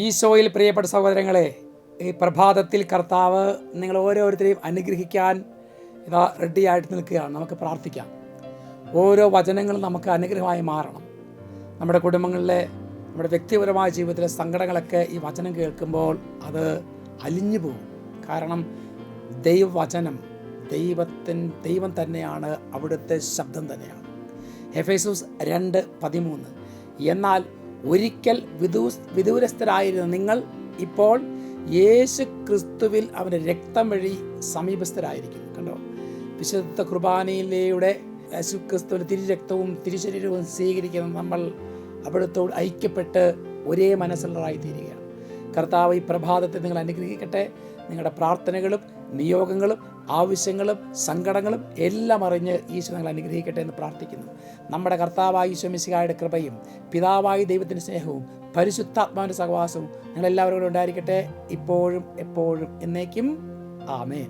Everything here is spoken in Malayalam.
ഈശോയിൽ പ്രിയപ്പെട്ട സഹോദരങ്ങളെ, ഈ പ്രഭാതത്തിൽ കർത്താവ് നിങ്ങൾ ഓരോരുത്തരെയും അനുഗ്രഹിക്കാൻ ഇതാ റെഡിയായിട്ട് നിൽക്കുകയാണ്. നമുക്ക് പ്രാർത്ഥിക്കാം. ഓരോ വചനങ്ങളും നമുക്ക് അനുഗ്രഹമായി മാറണം. നമ്മുടെ കുടുംബങ്ങളിലെ, നമ്മുടെ വ്യക്തിപരമായ ജീവിതത്തിലെ സങ്കടങ്ങളൊക്കെ ഈ വചനം കേൾക്കുമ്പോൾ അത് അലിഞ്ഞു പോകും. കാരണം ദൈവവചനം ദൈവം തന്നെയാണ്, അവിടുത്തെ ശബ്ദം തന്നെയാണ്. എഫേസ്യോസ് 2:13 എന്നാൽ ഒരിക്കൽ വിദൂരസ്ഥരായിരുന്ന നിങ്ങൾ ഇപ്പോൾ യേശു ക്രിസ്തുവിൽ അവൻ്റെ രക്തം വഴി സമീപസ്ഥരായിരിക്കുന്നു. കണ്ടോ, വിശുദ്ധ കുർബാനയിലൂടെ യേശു ക്രിസ്തുവിൻ്റെ തിരുരക്തവും തിരുശരീരവും സ്വീകരിക്കുന്ന നമ്മൾ അവിടുത്തോട് ഐക്യപ്പെട്ട് ഒരേ മനസ്സുള്ളവരായി തീരുകയാണ്. കർത്താവ് ഈ പ്രഭാതത്തെ നിങ്ങൾ അനുഗ്രഹിക്കട്ടെ. നിങ്ങളുടെ പ്രാർത്ഥനകളും നിയോഗങ്ങളും ആവശ്യങ്ങളും സങ്കടങ്ങളും എല്ലാം അറിഞ്ഞ് ഈശോ നിങ്ങൾ അനുഗ്രഹിക്കട്ടെ എന്ന് പ്രാർത്ഥിക്കുന്നു. നമ്മുടെ കർത്താവായ ഈശോ മിശിഹായുടെ കൃപയും പിതാവായ ദൈവത്തിൻ്റെ സ്നേഹവും പരിശുദ്ധാത്മാവിൻ്റെ സഹവാസവും നിങ്ങളെല്ലാവരോടും ഉണ്ടായിരിക്കട്ടെ, ഇപ്പോഴും എപ്പോഴും എന്നേക്കും. ആമേൻ.